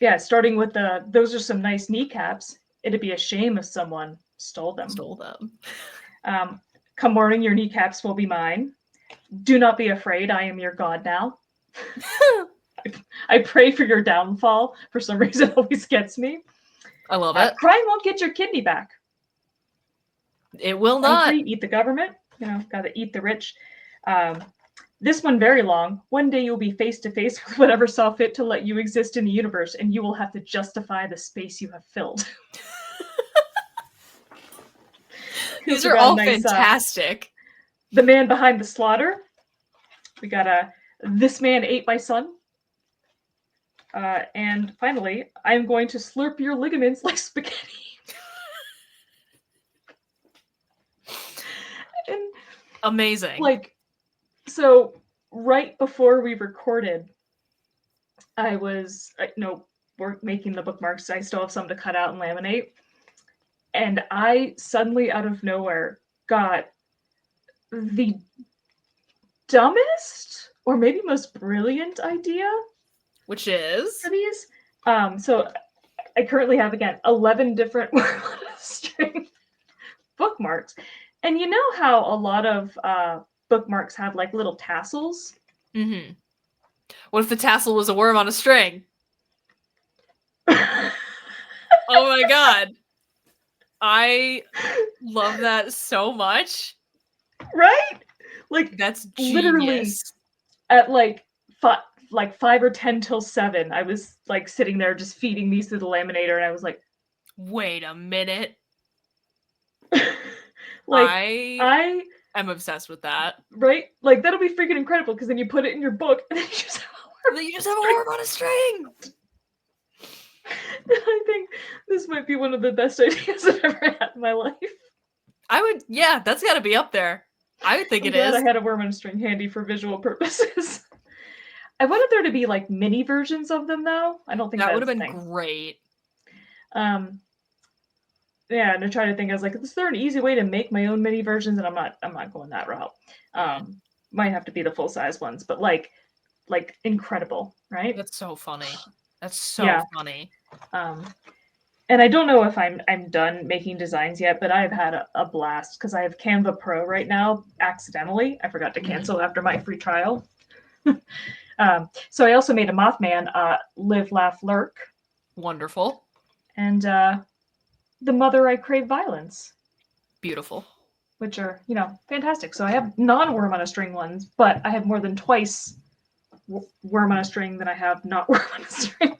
Yeah, starting with those are some nice kneecaps. It'd be a shame if someone stole them. Come morning, your kneecaps will be mine. Do not be afraid, I am your god now. I pray for your downfall. For some reason, it always gets me. I love it. Crime won't get your kidney back. It will not. Eat the government. Gotta eat the rich. This one very long. One day you'll be face to face with whatever saw fit to let you exist in the universe, and you will have to justify the space you have filled. These are all nice, fantastic. The man behind the slaughter. We got this man ate my son. And finally, I am going to slurp your ligaments like spaghetti. And, amazing. So right before we recorded, I was, making the bookmarks. I still have some to cut out and laminate. And I suddenly, out of nowhere, got the dumbest or maybe most brilliant idea. Which is? For these. So I currently have, again, 11 different string bookmarks. And you know how a lot of bookmarks have like little tassels? Mm-hmm. What if the tassel was a worm on a string? Oh my god. I love that so much. Right? That's genius. Literally at 5 or 10 till 7, I was sitting there just feeding these through the laminator, and I was like, wait a minute. I am obsessed with that. Right? That'll be freaking incredible, because then you put it in your book and then you just have a worm on a string. I think this might be one of the best ideas I've ever had in my life. That's gotta be up there. I would think it is. I had a worm on a string handy for visual purposes. I wanted there to be mini versions of them, though. I don't think that would have been great. yeah, and I try to think, I was like, is there an easy way to make my own mini versions? And I'm not going that route. Might have to be the full size ones, but like incredible, right? That's so funny. That's so Yeah. funny. And I don't know if I'm done making designs yet, but I've had a blast because I have Canva Pro right now. Accidentally, I forgot to cancel after my free trial. So I also made a Mothman, Live, Laugh, Lurk, Wonderful. and The Mother I Crave Violence, Beautiful. which are, fantastic. So I have non-worm on a string ones, but I have more than twice worm on a string than I have not worm on a string.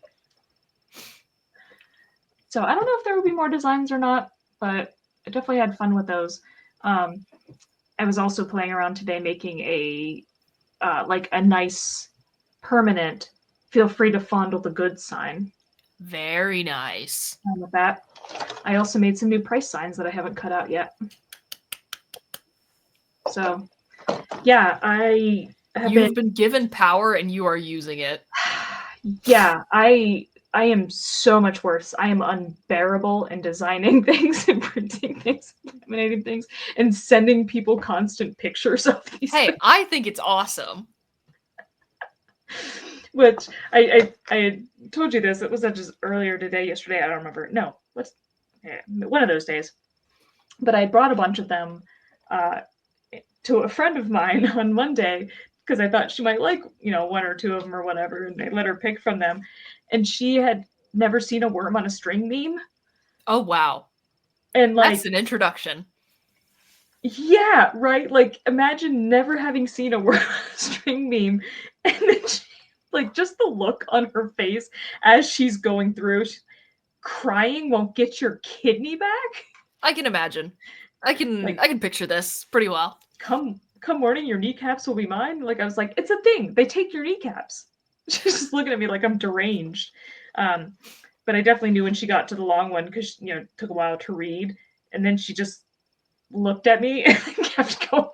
So I don't know if there will be more designs or not, but I definitely had fun with those. I was also playing around today making a nice permanent "Feel free to fondle the goods" sign. Very nice. And with that, I also made some new price signs that I haven't cut out yet. So, yeah, You've been given power and you are using it. Yeah, I am so much worse. I am unbearable in designing things and printing things, laminating things, and sending people constant pictures of these Hey, things. I think it's awesome. Which I told you this. It was just earlier today, yesterday. I don't remember. No, one of those days. But I brought a bunch of them to a friend of mine on Monday because I thought she might like, one or two of them or whatever, and I let her pick from them. And she had never seen a worm on a string meme. Oh, wow. And that's an introduction. Yeah, right? Like, imagine never having seen a worm on a string meme. And then she, just the look on her face as she's going through, crying won't get your kidney back. I can imagine. I can picture this pretty well. Come morning, your kneecaps will be mine. I was like, it's a thing. They take your kneecaps. She's just looking at me like I'm deranged. But I definitely knew when she got to the long one because it took a while to read, and then she just looked at me and kept going.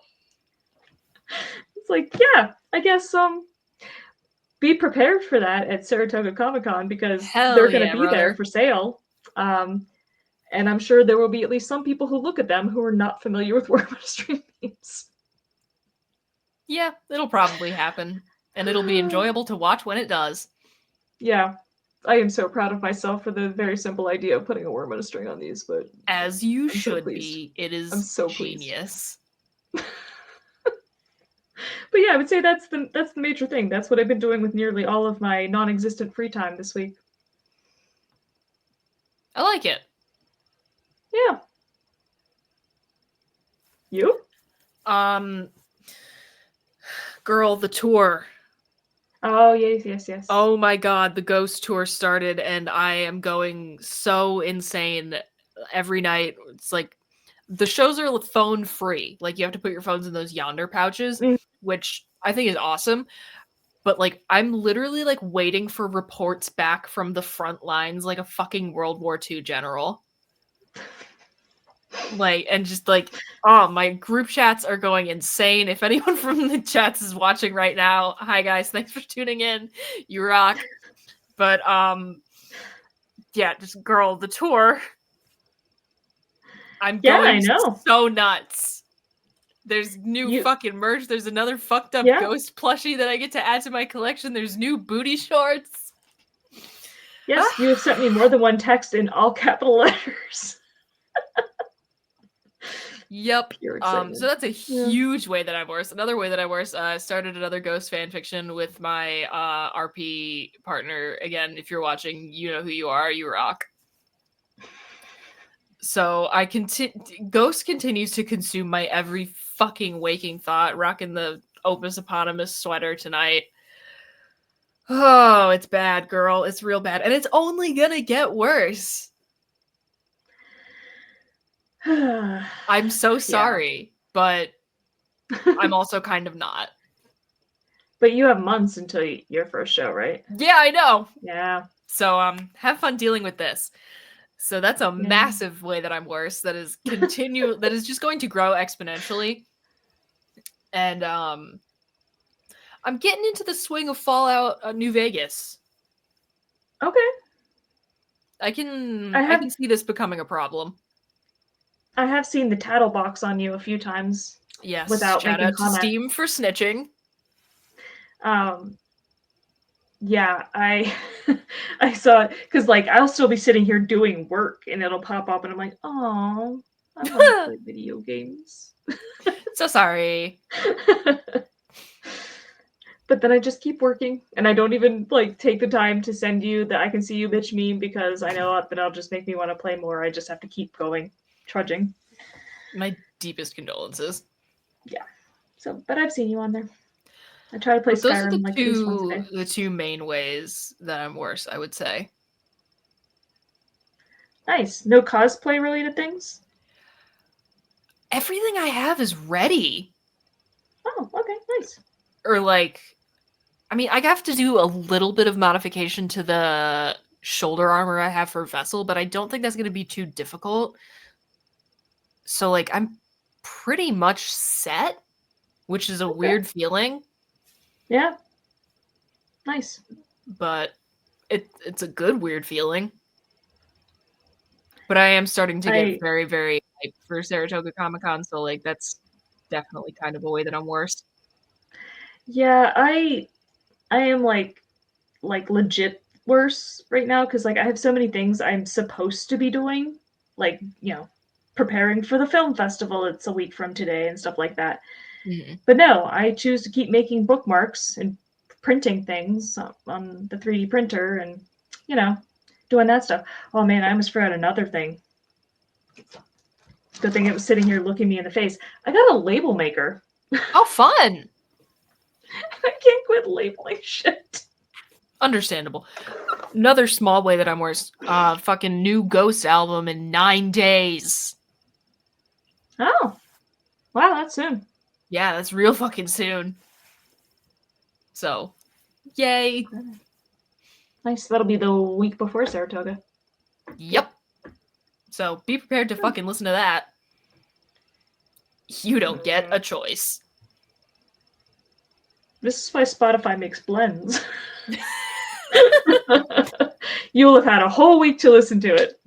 It's like, yeah, I guess be prepared for that at Saratoga Comic-Con because they're going to be there for sale. And I'm sure there will be at least some people who look at them who are not familiar with worm on a string memes. Yeah, it'll probably happen. And it'll be enjoyable to watch when it does. Yeah. I am so proud of myself for the very simple idea of putting a worm on a string on these, but as you should be. It is so genius. But yeah, I would say that's the major thing. That's what I've been doing with nearly all of my non-existent free time this week. I like it. Yeah. You? Girl, the tour. Oh, yes. Oh my god, the ghost tour started and I am going so insane every night. It's like the shows are phone free. Like you have to put your phones in those yonder pouches, which I think is awesome. But I'm literally waiting for reports back from the front lines like a fucking World War II general. Oh, my group chats are going insane. If anyone from the chats is watching right now, hi guys, thanks for tuning in. You rock. But yeah, just girl, the tour. I'm going so nuts. There's new fucking merch. There's another fucked up ghost plushie that I get to add to my collection. There's new booty shorts. Yes, you have sent me more than one text in all capital letters. Yep. So that's a huge way that I'm worse. Another way that I'm worse, I started another ghost fan fiction with my RP partner. Again, if you're watching, you know who you are. You rock. So Ghost continues to consume my every fucking waking thought. Rocking the Opus Eponymous sweater tonight. Oh, it's bad, girl. It's real bad. And it's only gonna get worse. I'm so sorry, but I'm also kind of not. But you have months until your first show, right? Yeah, I know. Yeah. So have fun dealing with this. So that's a massive way that I'm worse. That is that is just going to grow exponentially. And I'm getting into the swing of Fallout New Vegas. Okay. I can see this becoming a problem. I have seen the tattle box on you a few times. Yes, Without shout making out to comment. Steam for snitching. Yeah, I I saw it because like I'll still be sitting here doing work and it'll pop up and I'm like, oh, I want to play video games. So sorry. But then I just keep working and I don't even like take the time to send you the I can see you bitch meme because I know that it'll just make me want to play more. I just have to keep going, trudging. My deepest condolences. Yeah. So, but I've seen you on there. I try to play But those are Skyrim like at least once a day. the two main ways that I'm worse, I would say. Nice. No cosplay related things? Everything I have is ready. Oh, okay, nice. Or like, I mean, I have to do a little bit of modification to the shoulder armor I have for Vessel, but I don't think that's going to be too difficult. So like, I'm pretty much set, which is a weird feeling. Yeah. Nice. But it's a good weird feeling. But I am starting to get very, very hyped for Saratoga Comic-Con, so like that's definitely kind of a way that I'm worse. Yeah, I am like legit worse right now because like I have so many things I'm supposed to be doing, like, you know, preparing for the film festival. It's a week from today and stuff like that. Mm-hmm. But no, I choose to keep making bookmarks and printing things on the 3D printer and, you know, doing that stuff. Oh man, I almost forgot another thing. Good thing it was sitting here looking me in the face. I got a label maker. Oh, fun! I can't quit labeling shit. Understandable. Another small way that I'm worse, fucking new Ghost album in 9 days. Oh. Wow, that's soon. Yeah, that's real fucking soon. So, yay. Nice. That'll be the week before Saratoga. Yep. So, be prepared to fucking listen to that. You don't get a choice. This is why Spotify makes blends. You will have had a whole week to listen to it.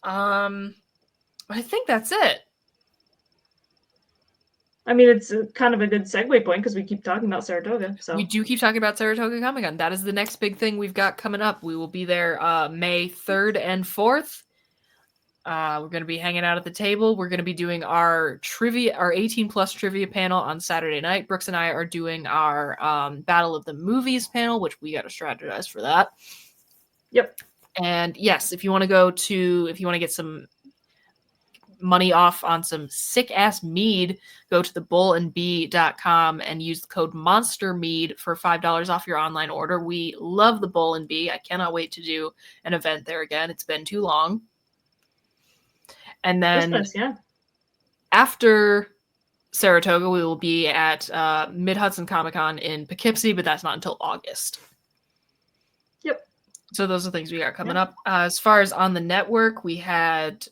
I think that's it. I mean, it's kind of a good segue point because we keep talking about Saratoga. So We do keep talking about Saratoga Comic-Con. That is the next big thing we've got coming up. We will be there May 3rd and 4th. We're going to be hanging out at the table. We're going to be doing our 18 plus trivia panel on Saturday night. Brooks and I are doing our Battle of the Movies panel, which we got to strategize for that. Yep. And yes, if you want to get some money off on some sick ass mead, go to thebullandbee.com and use the code monstermead for $5 off your online order. We love the Bull and Bee. I cannot wait to do an event there again. It's been too long. And then Christmas, yeah. After Saratoga, we will be at Mid-Hudson Comic-Con in Poughkeepsie, but that's not until August. Yep. So those are things we got coming up. As far as on the network, we had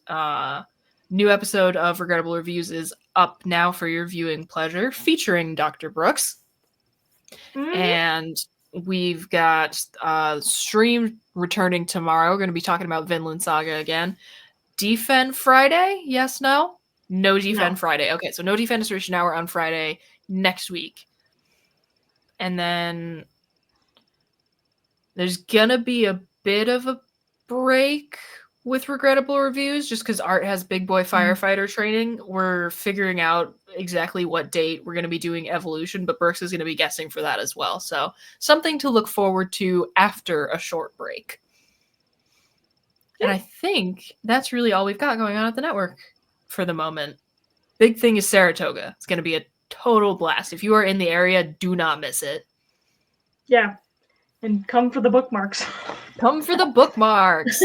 new episode of Regrettable Reviews is up now for your viewing pleasure, featuring Dr. Brooks. Mm-hmm. And we've got stream returning tomorrow. We're going to be talking about Vinland Saga again. Defend Friday? Yes, no? No Defend Friday. Okay, so no Defenestration Hour on Friday next week. And then there's gonna be a bit of a break with Regrettable Reviews just because Art has Big Boy Firefighter training. We're figuring out exactly what date we're going to be doing Evolution, but Brooks is going to be guessing for that as well. So something to look forward to after a short break. And I think that's really all we've got going on at the network for the moment. Big thing is Saratoga. It's going to be a total blast. If you are in the area, do not miss it. Yeah. And come for the bookmarks. Come for the bookmarks.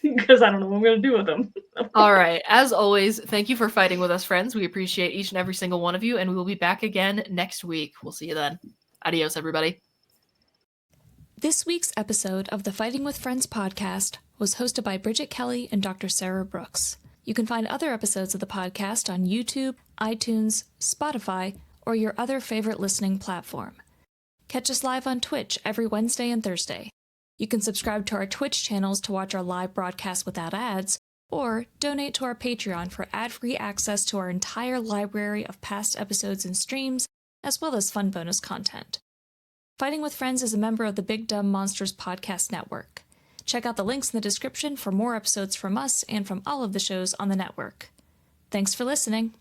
Because I don't know what I'm going to do with them. All right. As always, thank you for fighting with us, friends. We appreciate each and every single one of you, and we will be back again next week. We'll see you then. Adios, everybody. This week's episode of the Fighting with Friends podcast was hosted by Bridget Kelly and Dr. Sarah Brooks. You can find other episodes of the podcast on YouTube, iTunes, Spotify, or your other favorite listening platform. Catch us live on Twitch every Wednesday and Thursday. You can subscribe to our Twitch channels to watch our live broadcasts without ads, or donate to our Patreon for ad-free access to our entire library of past episodes and streams, as well as fun bonus content. Fighting with Friends is a member of the Big Dumb Monsters Podcast Network. Check out the links in the description for more episodes from us and from all of the shows on the network. Thanks for listening.